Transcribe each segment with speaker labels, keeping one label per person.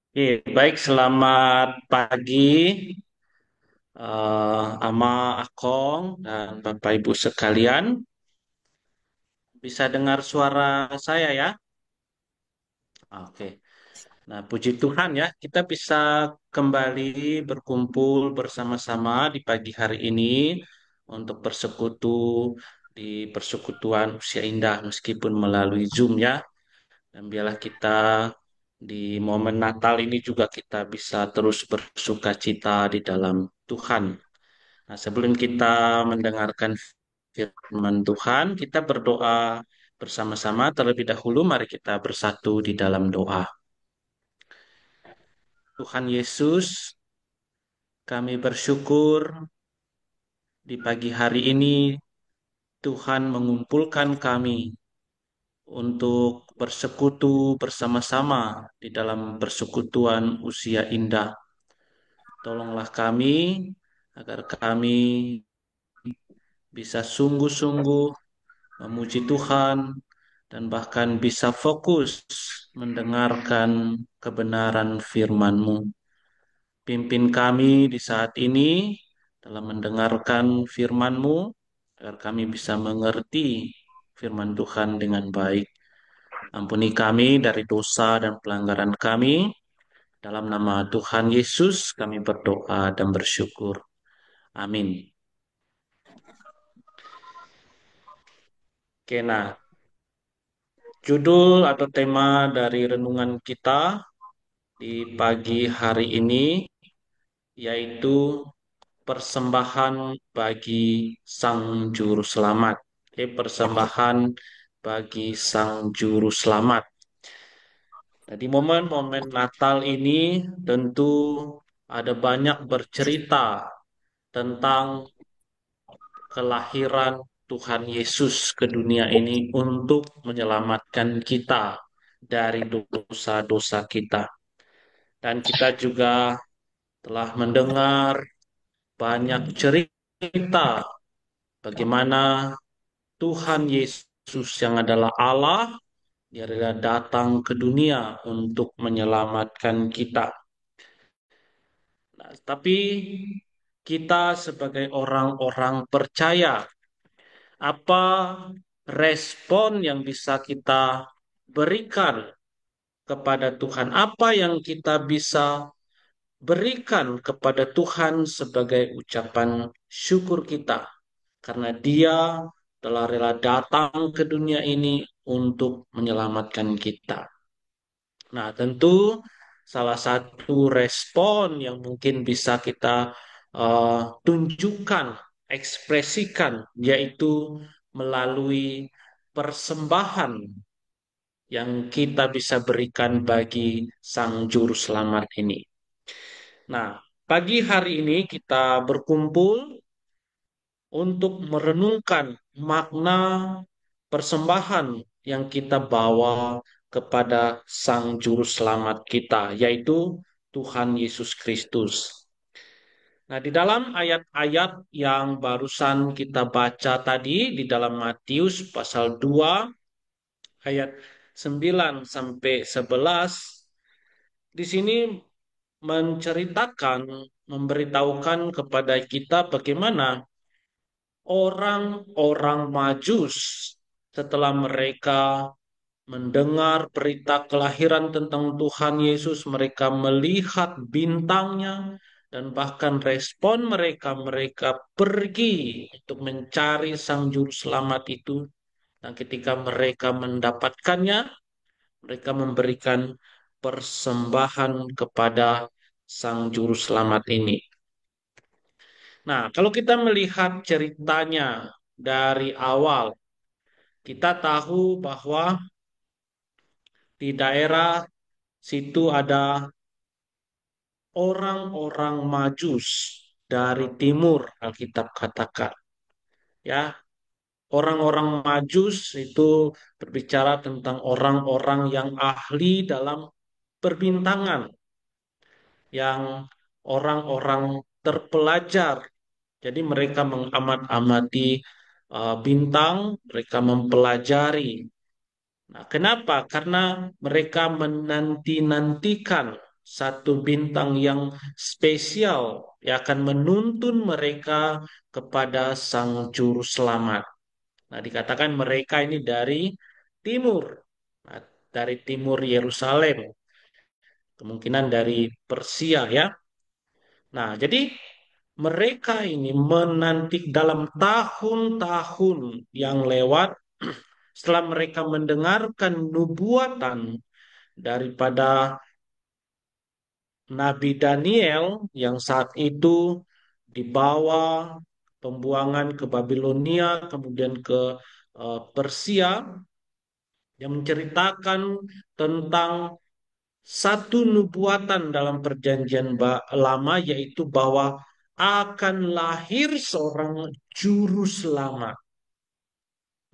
Speaker 1: Oke, baik, selamat pagi, Ama, Akong, dan Bapak Ibu sekalian. Bisa dengar suara saya ya? Oke. Nah, puji Tuhan ya, kita bisa kembali berkumpul bersama-sama di pagi hari ini untuk bersekutu di persekutuan Usia Indah meskipun melalui Zoom ya. Dan biarlah kita di momen Natal ini juga kita bisa terus bersuka cita di dalam Tuhan. Nah, sebelum kita mendengarkan firman Tuhan, kita berdoa bersama-sama terlebih dahulu. Mari kita bersatu di dalam doa. Tuhan Yesus, kami bersyukur di pagi hari ini Tuhan mengumpulkan kami untuk bersekutu bersama-sama di dalam persekutuan usia indah. Tolonglah kami agar kami bisa sungguh-sungguh memuji Tuhan dan bahkan bisa fokus mendengarkan kebenaran firman-Mu. Pimpin kami di saat ini dalam mendengarkan firman-Mu, agar kami bisa mengerti firman Tuhan dengan baik. Ampuni kami dari dosa dan pelanggaran kami. Dalam nama Tuhan Yesus kami berdoa dan bersyukur. Amin. Oke, nah, judul atau tema dari renungan kita di pagi hari ini yaitu persembahan bagi Sang Juru Selamat. Oke, persembahan bagi Sang Juru Selamat. Nah, di momen-momen Natal ini tentu ada banyak bercerita tentang kelahiran Tuhan Yesus ke dunia ini untuk menyelamatkan kita dari dosa-dosa kita. Dan kita juga telah mendengar banyak cerita bagaimana Tuhan Yesus yang adalah Allah, dia adalah datang ke dunia untuk menyelamatkan kita. Nah, tapi kita sebagai orang-orang percaya, apa respon yang bisa kita berikan kepada Tuhan? Apa yang kita bisa berikan kepada Tuhan sebagai ucapan syukur kita? Karena Dia telah rela datang ke dunia ini untuk menyelamatkan kita. Nah, tentu salah satu respon yang mungkin bisa kita tunjukkan, ekspresikan, yaitu melalui persembahan yang kita bisa berikan bagi Sang Juru Selamat ini. Nah, pagi hari ini kita berkumpul untuk merenungkan makna persembahan yang kita bawa kepada Sang Juru Selamat kita, yaitu Tuhan Yesus Kristus. Nah, di dalam ayat-ayat yang barusan kita baca tadi, di dalam Matius pasal 2, ayat 9 sampai 11, di sini menceritakan, memberitahukan kepada kita bagaimana orang-orang Majus setelah mereka mendengar berita kelahiran tentang Tuhan Yesus, mereka melihat bintangnya dan bahkan respon mereka, mereka pergi untuk mencari Sang Juru Selamat itu. Dan ketika mereka mendapatkannya, mereka memberikan persembahan kepada Sang Juru Selamat ini. Nah, kalau kita melihat ceritanya dari awal, kita tahu bahwa di daerah situ ada orang-orang Majus dari timur, Alkitab katakan. Ya, orang-orang Majus itu berbicara tentang orang-orang yang ahli dalam perbintangan, yang orang-orang terpelajar. Jadi mereka mengamat-amati bintang, mereka mempelajari. Nah, kenapa? Karena mereka menanti-nantikan satu bintang yang spesial yang akan menuntun mereka kepada Sang Juru Selamat. Nah, dikatakan mereka ini dari timur. Nah, dari timur Yerusalem, kemungkinan dari Persia ya. Nah, jadi mereka ini menanti dalam tahun-tahun yang lewat setelah mereka mendengarkan nubuatan daripada Nabi Daniel yang saat itu dibawa pembuangan ke Babilonia, kemudian ke Persia, yang menceritakan tentang satu nubuatan dalam lama, yaitu bahwa akan lahir seorang juru selamat.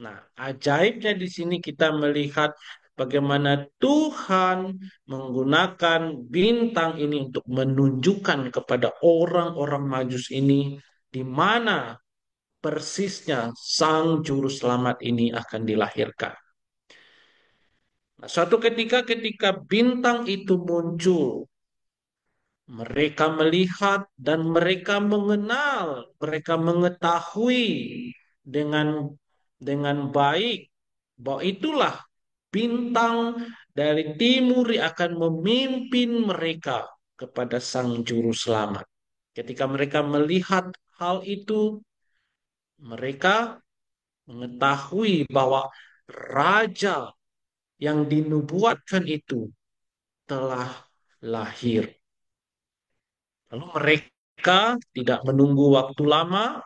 Speaker 1: Nah, ajaibnya di sini kita melihat bagaimana Tuhan menggunakan bintang ini untuk menunjukkan kepada orang-orang Majus ini di mana persisnya Sang Juru Selamat ini akan dilahirkan. Nah, suatu ketika bintang itu muncul, mereka melihat dan mereka mengenal, mereka mengetahui dengan baik bahwa itulah bintang dari timur yang akan memimpin mereka kepada Sang Juru Selamat. Ketika mereka melihat hal itu, mereka mengetahui bahwa raja yang dinubuatkan itu telah lahir. Lalu mereka tidak menunggu waktu lama,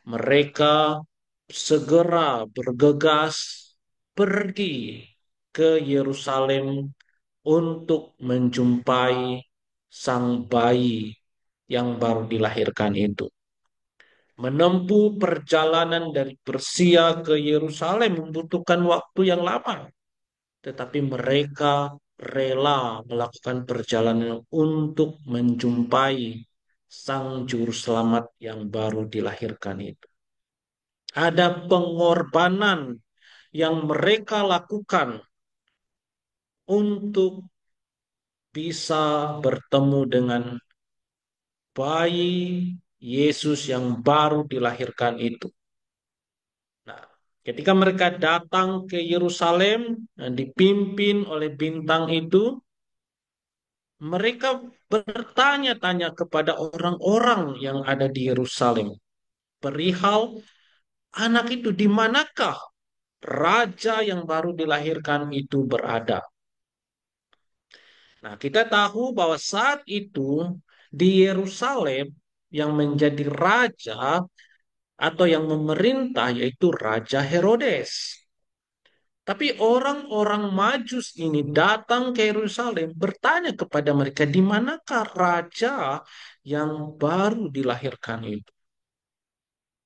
Speaker 1: mereka segera bergegas pergi ke Yerusalem untuk menjumpai sang bayi yang baru dilahirkan itu. Menempuh perjalanan dari Persia ke Yerusalem membutuhkan waktu yang lama, tetapi mereka rela melakukan perjalanan untuk menjumpai Sang Juru Selamat yang baru dilahirkan itu. Ada pengorbanan yang mereka lakukan untuk bisa bertemu dengan bayi Yesus yang baru dilahirkan itu. Nah, ketika mereka datang ke Yerusalem dan dipimpin oleh bintang itu, mereka bertanya-tanya kepada orang-orang yang ada di Yerusalem perihal anak itu, di manakah raja yang baru dilahirkan itu berada. Nah, kita tahu bahwa saat itu di Yerusalem yang menjadi raja atau yang memerintah yaitu Raja Herodes. Tapi orang-orang Majus ini datang ke Yerusalem bertanya kepada mereka, di manakah raja yang baru dilahirkan itu?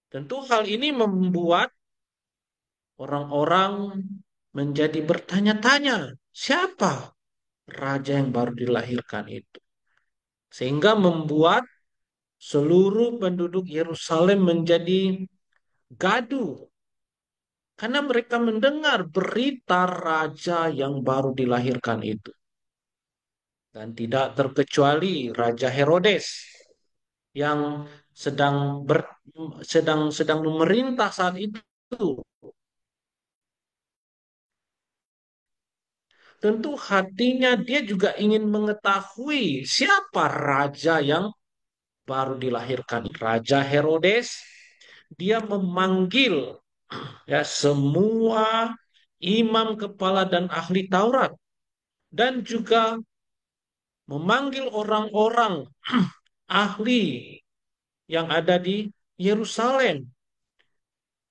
Speaker 1: Tentu hal ini membuat orang-orang menjadi bertanya-tanya, siapa raja yang baru dilahirkan itu? Sehingga membuat seluruh penduduk Yerusalem menjadi gaduh. Karena mereka mendengar berita raja yang baru dilahirkan itu. Dan tidak terkecuali Raja Herodes yang sedang sedang memerintah saat itu. Tentu hatinya dia juga ingin mengetahui siapa raja yang baru dilahirkan. Raja Herodes dia memanggil ya semua imam kepala dan ahli Taurat dan juga memanggil orang-orang ahli yang ada di Yerusalem.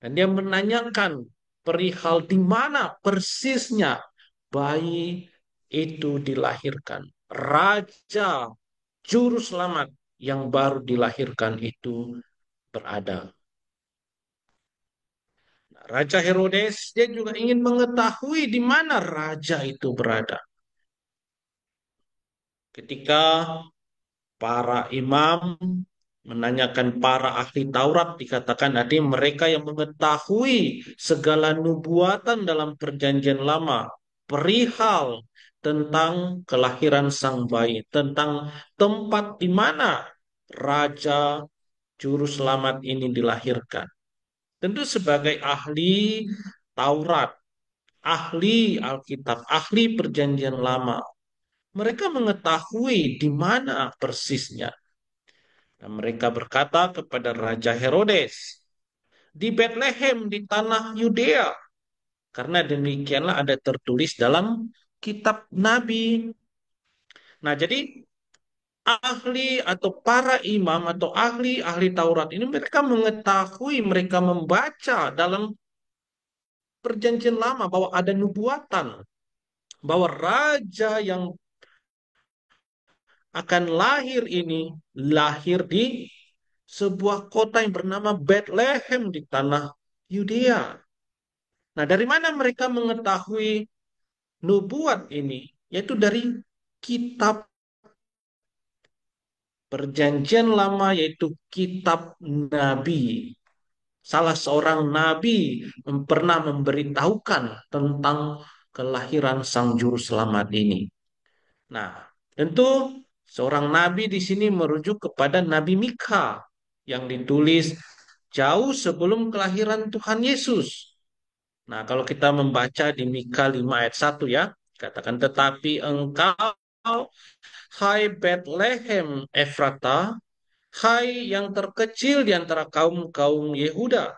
Speaker 1: Dan dia menanyakan perihal di mana persisnya bayi itu dilahirkan. Raja Juru Selamat yang baru dilahirkan itu berada. Nah, Raja Herodes dia juga ingin mengetahui di mana raja itu berada. Ketika para imam menanyakan para ahli Taurat, dikatakan ada mereka yang mengetahui segala nubuatan dalam perjanjian lama. perihal tentang kelahiran sang bayi, tentang tempat di mana Raja Juru Selamat ini dilahirkan. Tentu sebagai ahli Taurat, ahli Alkitab, ahli Perjanjian Lama, mereka mengetahui di mana persisnya. Dan mereka berkata kepada Raja Herodes, di Bethlehem di tanah Yudea. Karena demikianlah ada tertulis dalam kitab Nabi. Nah, jadi ahli atau para imam atau ahli-ahli Taurat ini mereka mengetahui, mereka membaca dalam perjanjian lama bahwa ada nubuatan, bahwa raja yang akan lahir ini lahir di sebuah kota yang bernama Bethlehem di tanah Yudea. Nah, dari mana mereka mengetahui nubuat ini? Yaitu dari kitab Perjanjian Lama, yaitu kitab Nabi. Salah seorang nabi pernah memberitahukan tentang kelahiran Sang Juru Selamat ini. Nah, tentu seorang nabi di sini merujuk kepada Nabi Mika yang ditulis jauh sebelum kelahiran Tuhan Yesus. Nah, kalau kita membaca di Mika 5 ayat 1 ya, katakan tetapi engkau hai Bethlehem Efrata, hai yang terkecil di antara kaum-kaum Yehuda,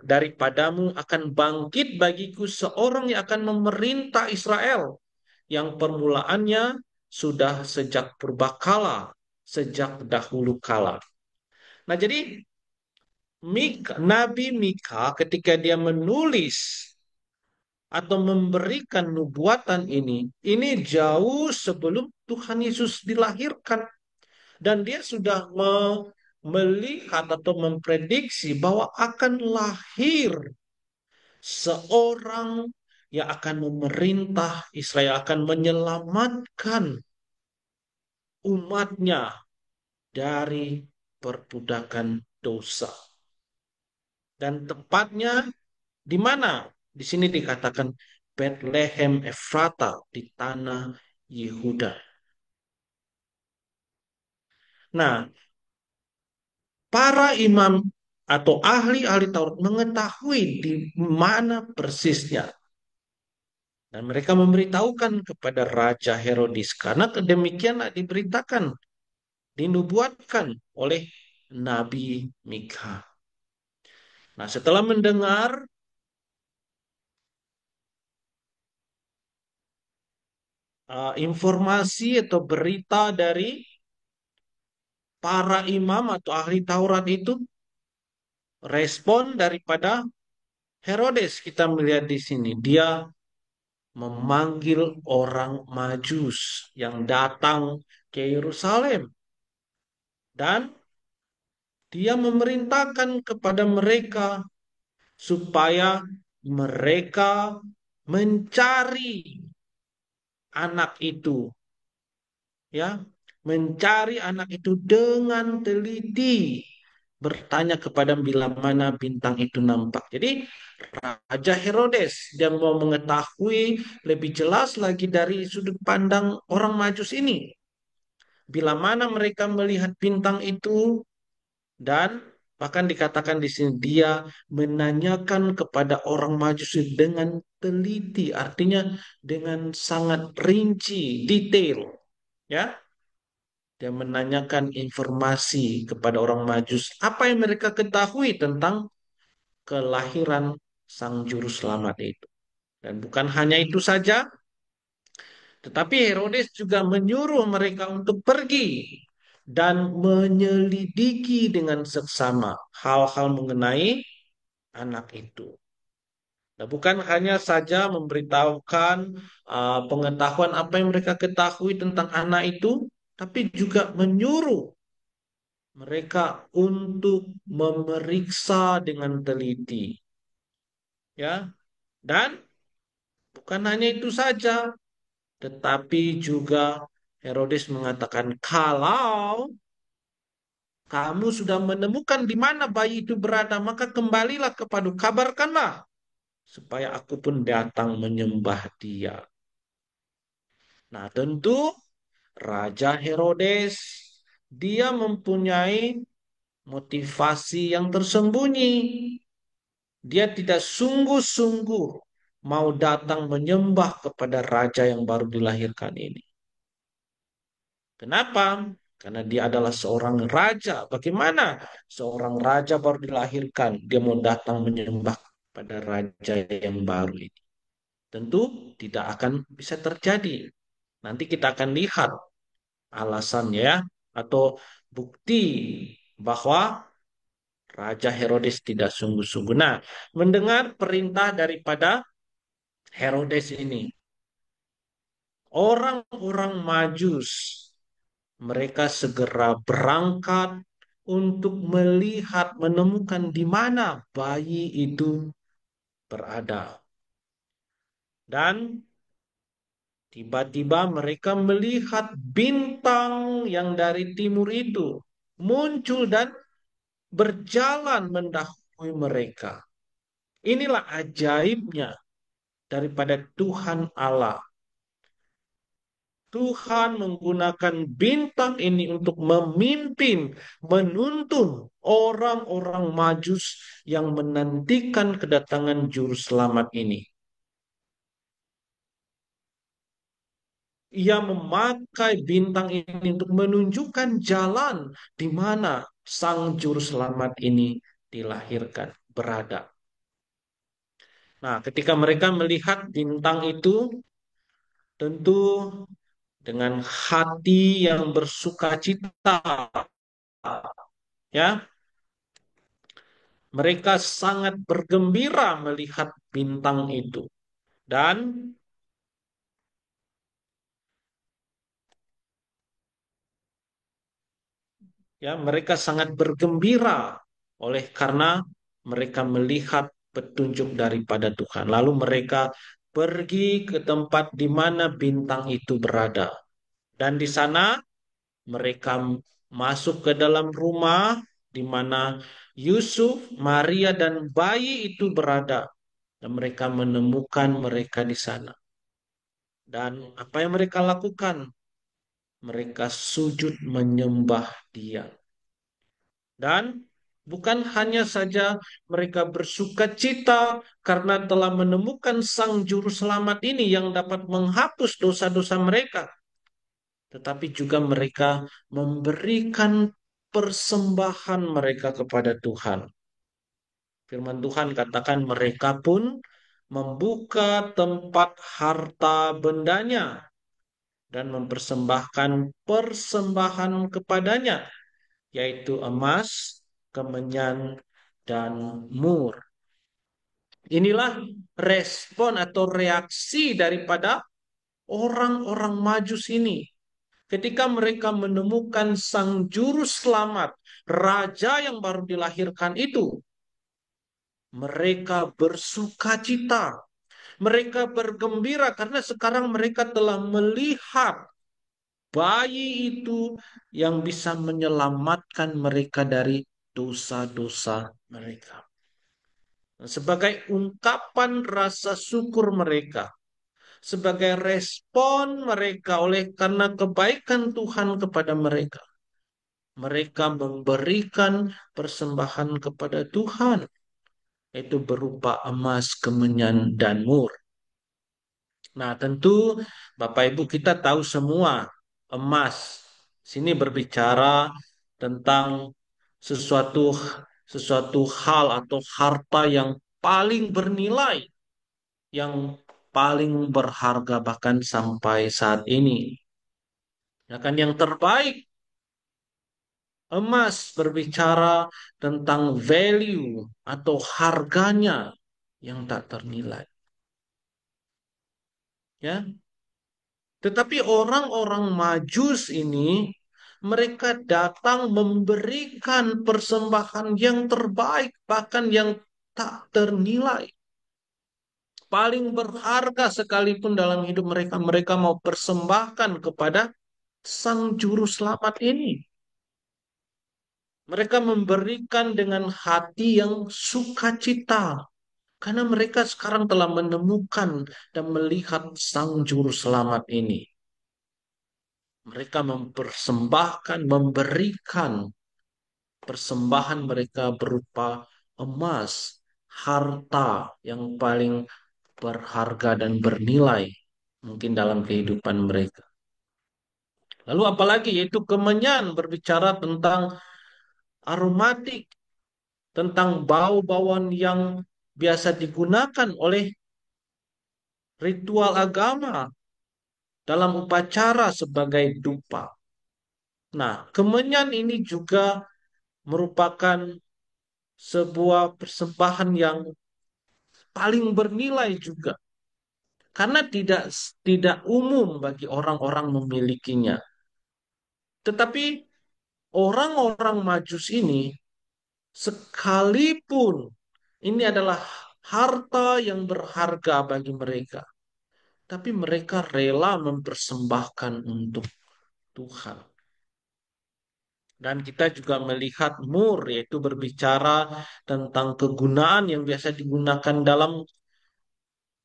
Speaker 1: daripadamu akan bangkit bagiku seorang yang akan memerintah Israel, yang permulaannya sudah sejak purbakala, sejak dahulu kala. Nah, jadi Nabi Mika ketika dia menulis atau memberikan nubuatan ini jauh sebelum Tuhan Yesus dilahirkan. Dan dia sudah melihat atau memprediksi bahwa akan lahir seorang yang akan memerintah Israel, akan menyelamatkan umatnya dari perbudakan dosa. Dan tepatnya di mana? Di sini dikatakan Bethlehem Efrata di tanah Yehuda. Nah, para imam atau ahli-ahli Taurat mengetahui di mana persisnya. Dan mereka memberitahukan kepada Raja Herodes. Karena demikianlah diberitakan, dinubuatkan oleh Nabi Mika. Nah, setelah mendengar informasi atau berita dari para imam atau ahli Taurat itu, respon daripada Herodes kita melihat di sini. Dia memanggil orang Majus yang datang ke Yerusalem. Dan dia memerintahkan kepada mereka supaya mereka mencari anak itu, ya, mencari anak itu dengan teliti, bertanya kepada bila mana bintang itu nampak. Jadi Raja Herodes dia mau mengetahui lebih jelas lagi dari sudut pandang orang Majus ini. Bila mana mereka melihat bintang itu, dan bahkan dikatakan di sini dia menanyakan kepada orang Majusi dengan teliti, artinya dengan sangat rinci, detail, ya. Dia menanyakan informasi kepada orang Majus apa yang mereka ketahui tentang kelahiran Sang Juru Selamat itu. Dan bukan hanya itu saja, tetapi Herodes juga menyuruh mereka untuk pergi dan menyelidiki dengan seksama hal-hal mengenai anak itu. Nah, bukan hanya saja memberitahukan pengetahuan apa yang mereka ketahui tentang anak itu, tapi juga menyuruh mereka untuk memeriksa dengan teliti, ya. Dan bukan hanya itu saja, tetapi juga Herodes mengatakan kalau kamu sudah menemukan di mana bayi itu berada, maka kembalilah kepada kabarkanlah supaya aku pun datang menyembah dia. Nah, tentu Raja Herodes dia mempunyai motivasi yang tersembunyi. Dia tidak sungguh-sungguh mau datang menyembah kepada raja yang baru dilahirkan ini. Kenapa? Karena dia adalah seorang raja. Bagaimana seorang raja baru dilahirkan, dia mau datang menyembah pada raja yang baru ini? Tentu tidak akan bisa terjadi. Nanti kita akan lihat alasannya ya, atau bukti bahwa Raja Herodes tidak sungguh-sungguh. Nah, mendengar perintah daripada Herodes ini, orang-orang Majus mereka segera berangkat untuk melihat, menemukan di mana bayi itu berada. Dan tiba-tiba mereka melihat bintang yang dari timur itu muncul dan berjalan mendahului mereka. Inilah ajaibnya daripada Tuhan Allah. Tuhan menggunakan bintang ini untuk memimpin, menuntun orang-orang Majus yang menantikan kedatangan Juru Selamat ini. Ia memakai bintang ini untuk menunjukkan jalan di mana Sang Juru Selamat ini dilahirkan, berada. Nah, ketika mereka melihat bintang itu, tentu dengan hati yang bersuka cita, ya, mereka sangat bergembira melihat bintang itu. Dan ya mereka sangat bergembira oleh karena mereka melihat petunjuk daripada Tuhan. Lalu mereka pergi ke tempat di mana bintang itu berada. Dan di sana mereka masuk ke dalam rumah di mana Yusuf, Maria, dan bayi itu berada. Dan mereka menemukan mereka di sana. Dan apa yang mereka lakukan? Mereka sujud menyembah Dia. Dan bukan hanya saja mereka bersuka cita karena telah menemukan Sang Juru Selamat ini yang dapat menghapus dosa-dosa mereka, tetapi juga mereka memberikan persembahan mereka kepada Tuhan. Firman Tuhan katakan mereka pun membuka tempat harta bendanya dan mempersembahkan persembahan kepadanya, yaitu emas, kemenyan, dan mur. Inilah respon atau reaksi daripada orang-orang Majus ini. Ketika mereka menemukan Sang Juru Selamat, Raja yang baru dilahirkan itu, mereka bersuka cita. Mereka bergembira karena sekarang mereka telah melihat bayi itu yang bisa menyelamatkan mereka dari dosa-dosa mereka. Sebagai ungkapan rasa syukur mereka, sebagai respon mereka oleh karena kebaikan Tuhan kepada mereka, mereka memberikan persembahan kepada Tuhan, itu berupa emas, kemenyan, dan mur. Nah, tentu Bapak Ibu kita tahu semua emas. Sini berbicara tentang sesuatu sesuatu hal atau harta yang paling bernilai, yang paling berharga bahkan sampai saat ini. Ya kan yang terbaik emas berbicara tentang value atau harganya yang tak ternilai. Ya, tetapi orang-orang Majus ini mereka datang memberikan persembahan yang terbaik, bahkan yang tak ternilai. Paling berharga sekalipun dalam hidup mereka, mereka mau persembahkan kepada Sang Juru Selamat ini. Mereka memberikan dengan hati yang sukacita. Karena mereka sekarang telah menemukan dan melihat Sang Juru Selamat ini. Mereka mempersembahkan, memberikan persembahan mereka berupa emas, harta yang paling berharga dan bernilai mungkin dalam kehidupan mereka. Lalu apalagi yaitu kemenyan berbicara tentang aromatik, tentang bau-bauan yang biasa digunakan oleh ritual agama dalam upacara sebagai dupa. Nah, kemenyan ini juga merupakan sebuah persembahan yang paling bernilai juga karena tidak umum bagi orang-orang memilikinya. Tetapi orang-orang Majus ini sekalipun ini adalah harta yang berharga bagi mereka, tapi mereka rela mempersembahkan untuk Tuhan. Dan kita juga melihat mur, yaitu berbicara tentang kegunaan yang biasa digunakan dalam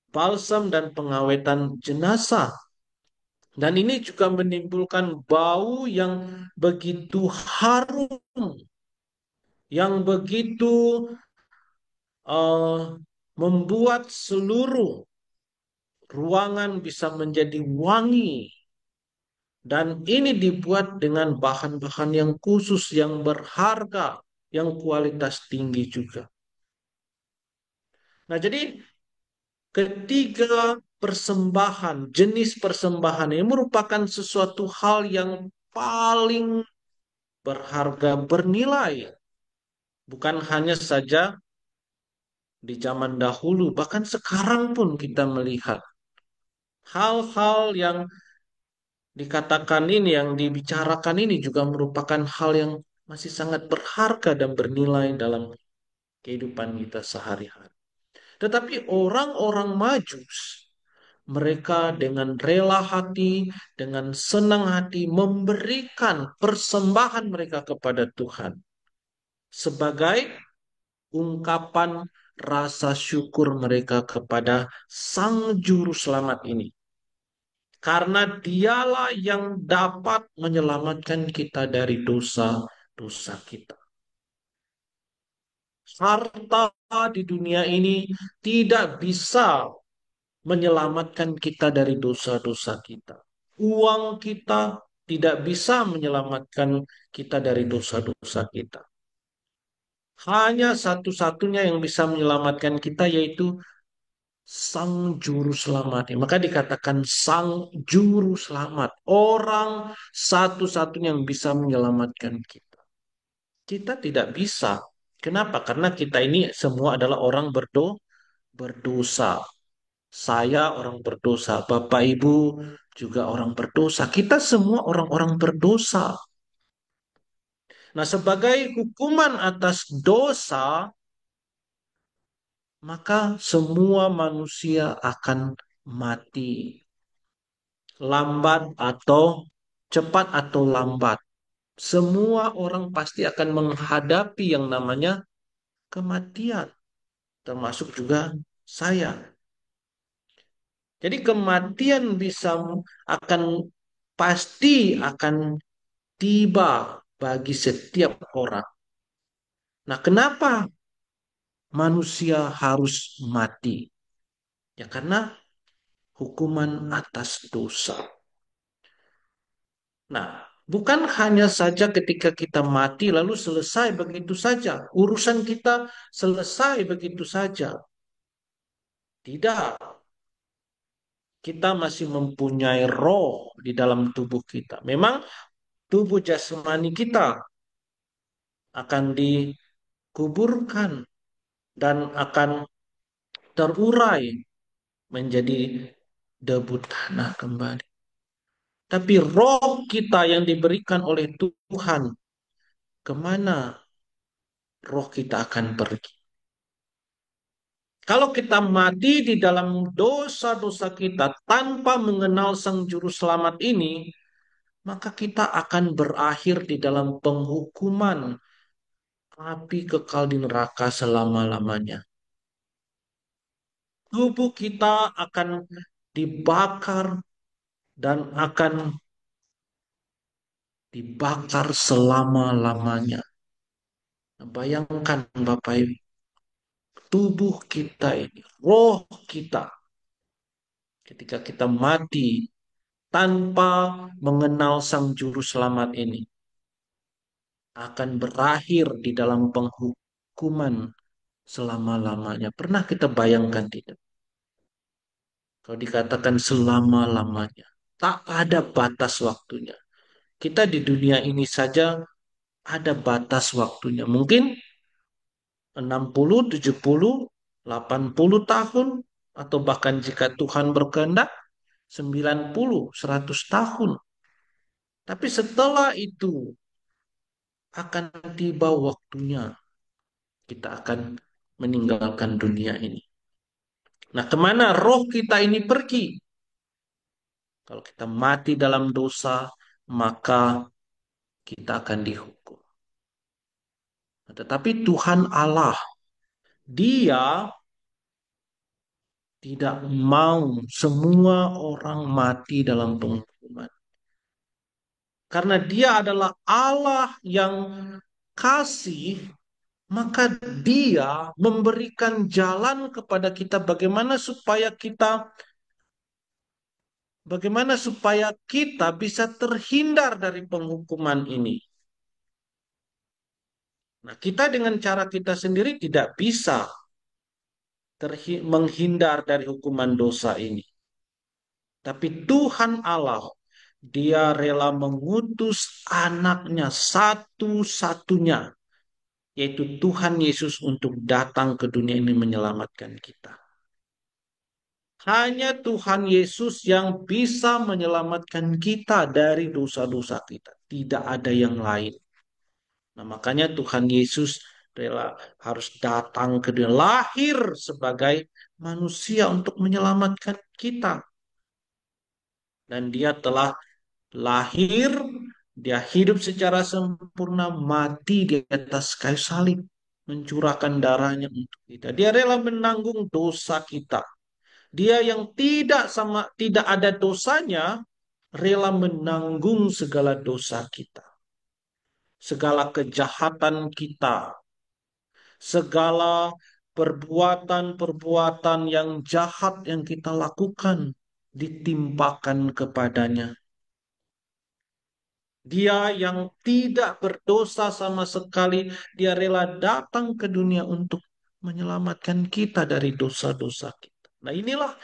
Speaker 1: balsam dan pengawetan jenazah. Dan ini juga menimbulkan bau yang begitu harum, yang begitu eh, membuat seluruh ruangan bisa menjadi wangi. Dan ini dibuat dengan bahan-bahan yang khusus, yang berharga, yang kualitas tinggi juga. Nah, jadi ketiga persembahan, jenis persembahan ini merupakan sesuatu hal yang paling berharga, bernilai. Bukan hanya saja di zaman dahulu, bahkan sekarang pun kita melihat hal-hal yang dikatakan ini, yang dibicarakan ini juga merupakan hal yang masih sangat berharga dan bernilai dalam kehidupan kita sehari-hari. Tetapi orang-orang Majus, mereka dengan rela hati, dengan senang hati memberikan persembahan mereka kepada Tuhan sebagai ungkapan rasa syukur mereka kepada Sang Juru Selamat ini. Karena dialah yang dapat menyelamatkan kita dari dosa-dosa kita. Harta di dunia ini tidak bisa menyelamatkan kita dari dosa-dosa kita. Uang kita tidak bisa menyelamatkan kita dari dosa-dosa kita. Hanya satu-satunya yang bisa menyelamatkan kita yaitu Sang Juru Selamat. Maka dikatakan Sang Juru Selamat. Orang satu-satunya yang bisa menyelamatkan kita. Kita tidak bisa. Kenapa? Karena kita ini semua adalah orang berdosa. Saya orang berdosa. Bapak Ibu juga orang berdosa. Kita semua orang-orang berdosa. Nah, sebagai hukuman atas dosa, maka semua manusia akan mati. Lambat atau cepat atau lambat. Semua orang pasti akan menghadapi yang namanya kematian. Termasuk juga saya. Jadi kematian akan pasti akan tiba bagi setiap orang. Nah, kenapa manusia harus mati? Ya karena hukuman atas dosa. Nah, bukan hanya saja ketika kita mati lalu selesai begitu saja. Urusan kita selesai begitu saja. Tidak. Kita masih mempunyai roh di dalam tubuh kita. Memang tubuh jasmani kita akan dikuburkan dan akan terurai menjadi debu tanah kembali. Tapi roh kita yang diberikan oleh Tuhan, kemana roh kita akan pergi? Kalau kita mati di dalam dosa-dosa kita tanpa mengenal Sang Juru Selamat ini, maka kita akan berakhir di dalam penghukuman api kekal di neraka selama-lamanya. tubuh kita akan dibakar dan akan dibakar selama-lamanya. Bayangkan Bapak Ibu, tubuh kita ini, roh kita, ketika kita mati tanpa mengenal Sang Juru Selamat ini, akan berakhir di dalam penghukuman selama-lamanya. Pernah kita bayangkan tidak? Kalau dikatakan selama-lamanya, tak ada batas waktunya. Kita di dunia ini saja ada batas waktunya. Mungkin 60, 70, 80 tahun, atau bahkan jika Tuhan berkehendak 90, 100 tahun. Tapi setelah itu akan tiba waktunya kita akan meninggalkan dunia ini. Nah, kemana roh kita ini pergi? Kalau kita mati dalam dosa, maka kita akan dihukum. Tetapi Tuhan Allah, Dia tidak mau semua orang mati dalam penghukuman. Karena Dia adalah Allah yang kasih, maka Dia memberikan jalan kepada kita bagaimana supaya kita bisa terhindar dari penghukuman ini. Nah, kita dengan cara kita sendiri tidak bisa menghindar dari hukuman dosa ini. Tapi Tuhan Allah, Dia rela mengutus anaknya satu-satunya, yaitu Tuhan Yesus untuk datang ke dunia ini menyelamatkan kita. Hanya Tuhan Yesus yang bisa menyelamatkan kita dari dosa-dosa kita. Tidak ada yang lain. Nah, makanya Tuhan Yesus rela harus datang ke dunia, lahir sebagai manusia untuk menyelamatkan kita. Dan dia telah lahir, dia hidup secara sempurna, mati di atas kayu salib, mencurahkan darahnya untuk kita. Dia rela menanggung dosa kita. Dia yang tidak ada dosanya, rela menanggung segala dosa kita, segala kejahatan kita, segala perbuatan-perbuatan yang jahat yang kita lakukan ditimpakan kepadanya. Dia yang tidak berdosa sama sekali, dia rela datang ke dunia untuk menyelamatkan kita dari dosa-dosa kita. Nah, inilah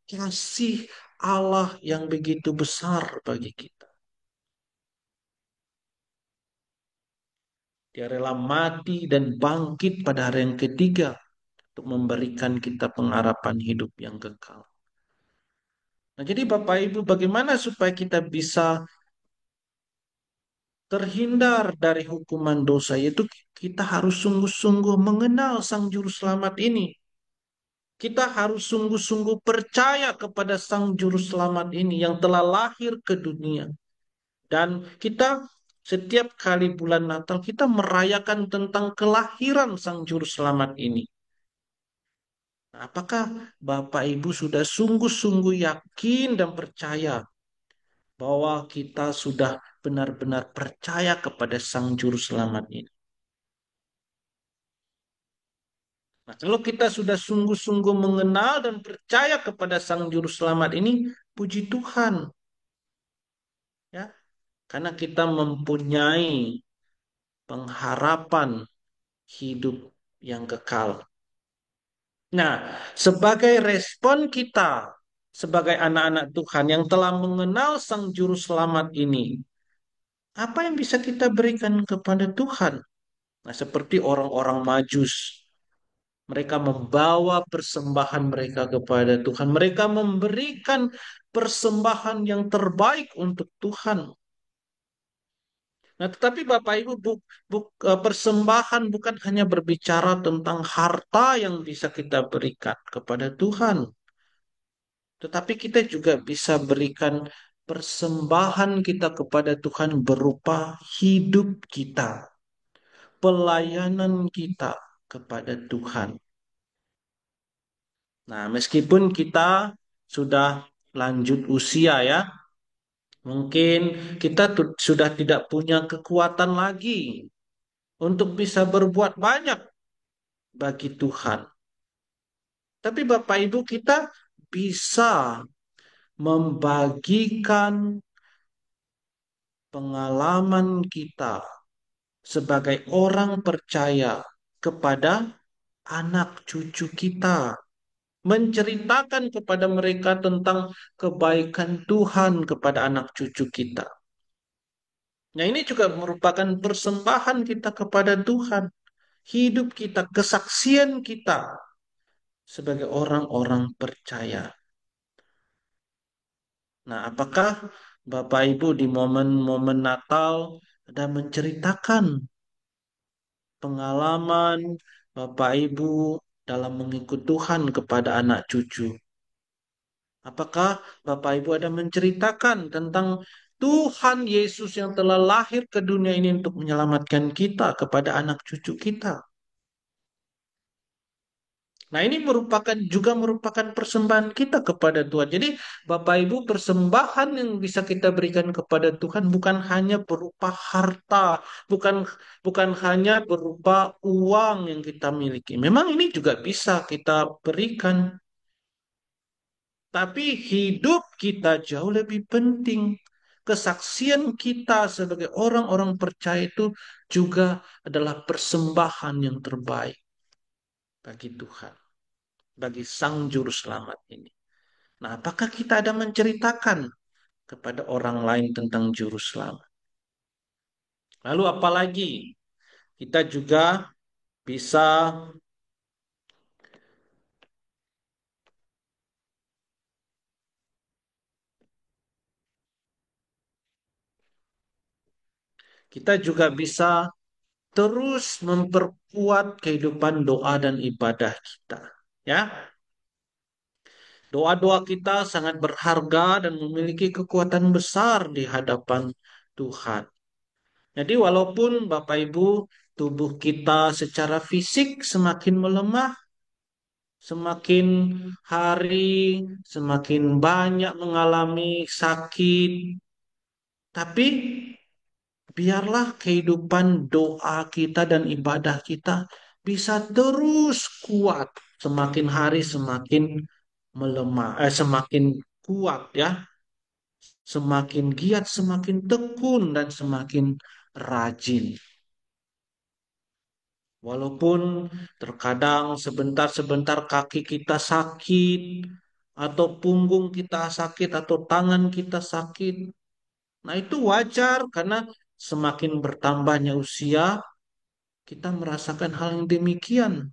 Speaker 1: kasih Allah yang begitu besar bagi kita. Dia rela mati dan bangkit pada hari yang ketiga untuk memberikan kita pengharapan hidup yang kekal. Nah, jadi Bapak Ibu, bagaimana supaya kita bisa terhindar dari hukuman dosa? Yaitu kita harus sungguh-sungguh mengenal Sang Juru Selamat ini. Kita harus sungguh-sungguh percaya kepada Sang Juru Selamat ini yang telah lahir ke dunia. Dan kita setiap kali bulan Natal kita merayakan tentang kelahiran Sang Juru Selamat ini. Nah, apakah Bapak Ibu sudah sungguh-sungguh yakin dan percaya bahwa kita sudah benar-benar percaya kepada Sang Juru Selamat ini? Nah, kalau kita sudah sungguh-sungguh mengenal dan percaya kepada Sang Juru Selamat ini, puji Tuhan, ya, karena kita mempunyai pengharapan hidup yang kekal. Nah, sebagai respon kita sebagai anak-anak Tuhan yang telah mengenal Sang Juru Selamat ini, apa yang bisa kita berikan kepada Tuhan? Nah, seperti orang-orang Majus, mereka membawa persembahan mereka kepada Tuhan. Mereka memberikan persembahan yang terbaik untuk Tuhan. Nah, tetapi Bapak Ibu, persembahan bukan hanya berbicara tentang harta yang bisa kita berikan kepada Tuhan, tetapi kita juga bisa berikan persembahan kita kepada Tuhan berupa hidup kita, pelayanan kita kepada Tuhan. Nah, meskipun kita sudah lanjut usia ya, mungkin kita sudah tidak punya kekuatan lagi untuk bisa berbuat banyak bagi Tuhan. Tapi Bapak Ibu kita bisa membagikan pengalaman kita sebagai orang percaya kepada anak cucu kita, menceritakan kepada mereka tentang kebaikan Tuhan kepada anak cucu kita. Nah, ini juga merupakan persembahan kita kepada Tuhan. Hidup kita, kesaksian kita sebagai orang-orang percaya. Nah, apakah Bapak Ibu di momen-momen Natal ada menceritakan pengalaman Bapak Ibu dalam mengikut Tuhan kepada anak cucu? Apakah Bapak Ibu ada menceritakan tentang Tuhan Yesus yang telah lahir ke dunia ini untuk menyelamatkan kita kepada anak cucu kita? Nah, ini merupakan persembahan kita kepada Tuhan. Jadi, Bapak Ibu, persembahan yang bisa kita berikan kepada Tuhan bukan hanya berupa harta, bukan bukan hanya berupa uang yang kita miliki. Memang ini juga bisa kita berikan, tapi hidup kita jauh lebih penting. Kesaksian kita sebagai orang-orang percaya itu juga adalah persembahan yang terbaik bagi Tuhan, bagi Sang Juru Selamat ini. Nah, apakah kita ada menceritakan kepada orang lain tentang Juru Selamat? Lalu apalagi kita juga bisa kita juga bisa terus memperkuat kehidupan doa dan ibadah kita. Ya, doa-doa kita sangat berharga dan memiliki kekuatan besar di hadapan Tuhan. Jadi walaupun Bapak Ibu tubuh kita secara fisik semakin melemah, semakin hari semakin banyak mengalami sakit, tapi biarlah kehidupan doa kita dan ibadah kita bisa terus kuat. Semakin hari semakin melemah, semakin kuat ya, semakin giat, semakin tekun dan semakin rajin. Walaupun terkadang sebentar-sebentar kaki kita sakit, atau punggung kita sakit, atau tangan kita sakit. Nah, itu wajar karena semakin bertambahnya usia, kita merasakan hal yang demikian.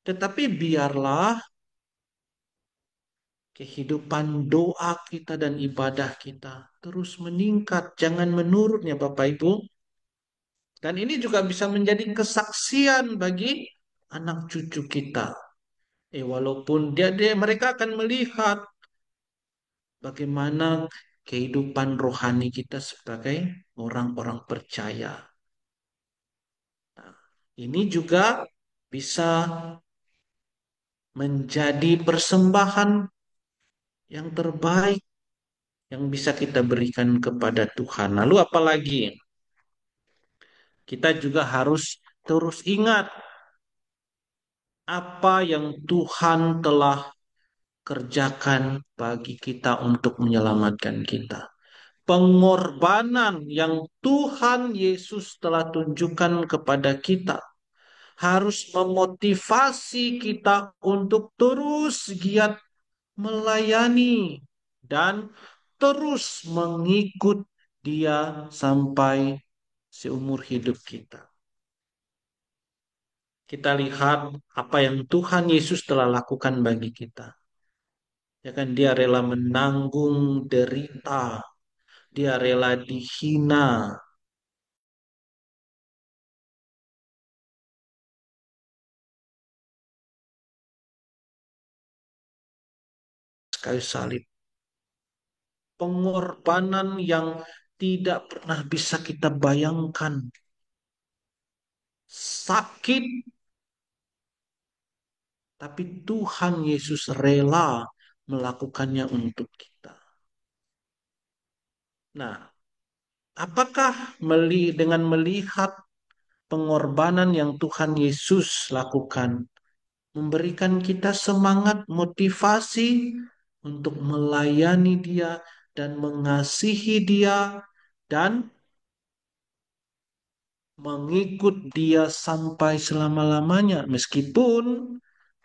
Speaker 1: Tetapi biarlah kehidupan doa kita dan ibadah kita terus meningkat, jangan menurunnya Bapak Ibu. Dan ini juga bisa menjadi kesaksian bagi anak cucu kita. Walaupun dia mereka akan melihat bagaimana kehidupan rohani kita sebagai orang-orang percaya. Nah, ini juga bisa menjadi persembahan yang terbaik yang bisa kita berikan kepada Tuhan. Lalu apalagi? Kita juga harus terus ingat apa yang Tuhan telah kerjakan bagi kita untuk menyelamatkan kita. Pengorbanan yang Tuhan Yesus telah tunjukkan kepada kita harus memotivasi kita untuk terus giat melayani dan terus mengikut Dia sampai seumur hidup kita. Kita lihat apa yang Tuhan Yesus telah lakukan bagi kita. Ya kan, Dia rela menanggung derita, Dia rela dihina, kayu salib. Pengorbanan yang tidak pernah bisa kita bayangkan. Sakit tapi Tuhan Yesus rela melakukannya untuk kita. Nah, apakah dengan melihat pengorbanan yang Tuhan Yesus lakukan, memberikan kita semangat, motivasi untuk melayani Dia dan mengasihi Dia dan mengikut Dia sampai selama-lamanya, meskipun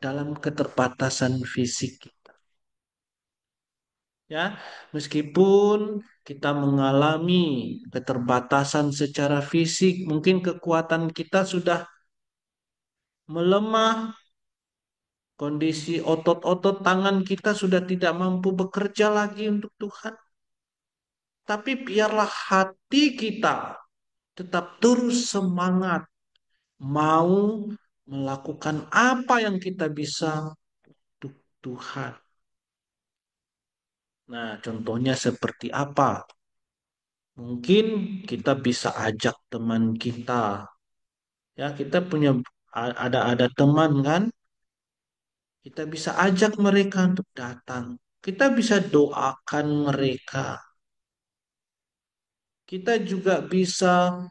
Speaker 1: dalam keterbatasan fisik. Ya, meskipun kita mengalami keterbatasan secara fisik, mungkin kekuatan kita sudah melemah, kondisi otot-otot tangan kita sudah tidak mampu bekerja lagi untuk Tuhan. Tapi biarlah hati kita tetap terus semangat, mau melakukan apa yang kita bisa untuk Tuhan. Nah, contohnya seperti apa? Mungkin kita bisa ajak teman kita. Ya, kita punya ada teman kan? Kita bisa ajak mereka untuk datang. Kita bisa doakan mereka. Kita juga bisa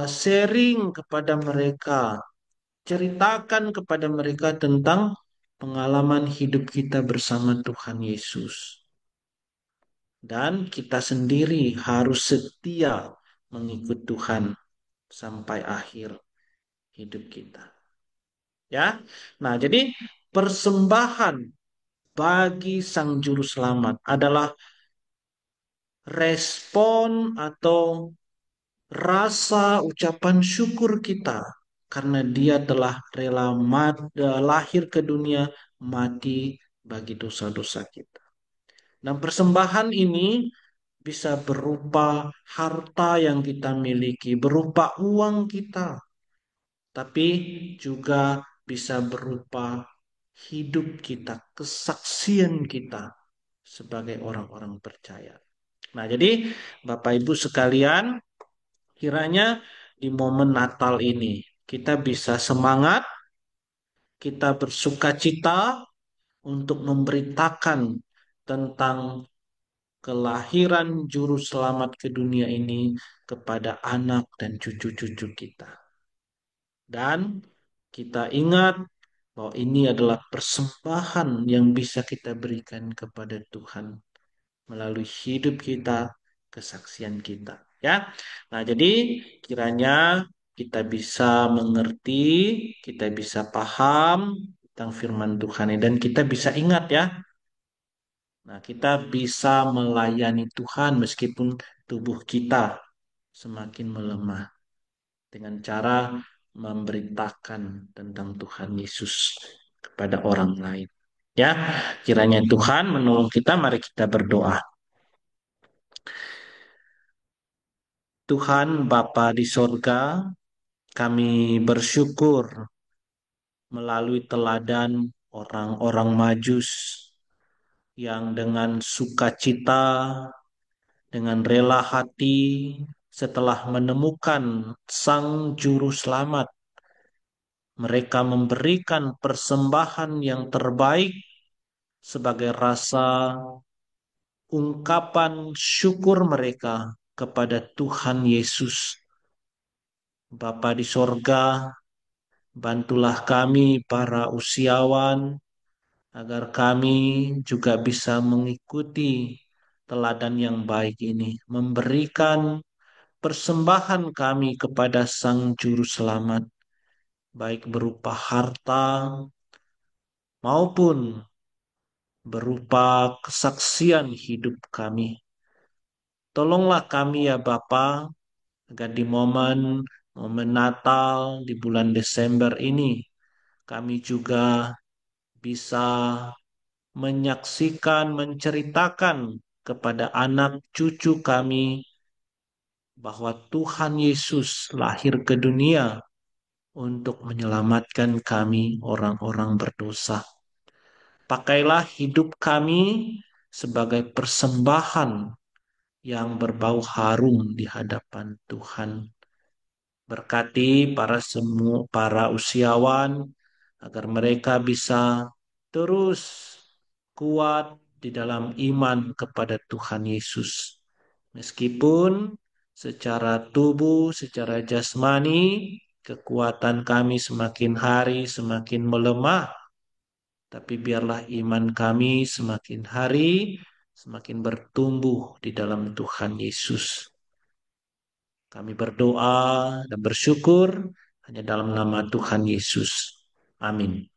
Speaker 1: sharing kepada mereka, ceritakan kepada mereka tentang pengalaman hidup kita bersama Tuhan Yesus. Dan kita sendiri harus setia mengikut Tuhan sampai akhir hidup kita. Ya. Nah, jadi persembahan bagi Sang Juru Selamat adalah respon atau rasa ucapan syukur kita karena Dia telah rela lahir ke dunia, mati bagi dosa-dosa kita. Dan persembahan ini bisa berupa harta yang kita miliki, berupa uang kita, tapi juga bisa berupa hidup kita, kesaksian kita sebagai orang-orang percaya. Nah, jadi Bapak Ibu sekalian, kiranya di momen Natal ini kita bisa semangat, kita bersuka cita untuk memberitakan tentang kelahiran Juru Selamat ke dunia ini kepada anak dan cucu-cucu kita. Dan kita ingat bahwa ini adalah persembahan yang bisa kita berikan kepada Tuhan melalui hidup kita, kesaksian kita. Ya, nah jadi kiranya kita bisa mengerti, kita bisa paham tentang firman Tuhan ini dan kita bisa ingat ya. Nah, kita bisa melayani Tuhan meskipun tubuh kita semakin melemah dengan cara memberitakan tentang Tuhan Yesus kepada orang lain. Ya, kiranya Tuhan menolong kita. Mari kita berdoa. Tuhan Bapa di sorga, kami bersyukur melalui teladan orang-orang Majus yang dengan sukacita, dengan rela hati, setelah menemukan Sang Juru Selamat, mereka memberikan persembahan yang terbaik sebagai rasa ungkapan syukur mereka kepada Tuhan Yesus. Bapa di sorga, bantulah kami para usiawan agar kami juga bisa mengikuti teladan yang baik ini, memberikan persembahan kami kepada Sang Juru Selamat, baik berupa harta maupun berupa kesaksian hidup kami. Tolonglah kami ya Bapa, agar di momen momen Natal di bulan Desember ini kami juga bisa menyaksikan, menceritakan kepada anak cucu kami bahwa Tuhan Yesus lahir ke dunia untuk menyelamatkan kami orang-orang berdosa. Pakailah hidup kami sebagai persembahan yang berbau harum di hadapan Tuhan. Berkati para usiawan agar mereka bisa terus kuat di dalam iman kepada Tuhan Yesus. Meskipun secara tubuh, secara jasmani, kekuatan kami semakin hari semakin melemah, tapi biarlah iman kami semakin hari semakin bertumbuh di dalam Tuhan Yesus. Kami berdoa dan bersyukur hanya dalam nama Tuhan Yesus. Amin.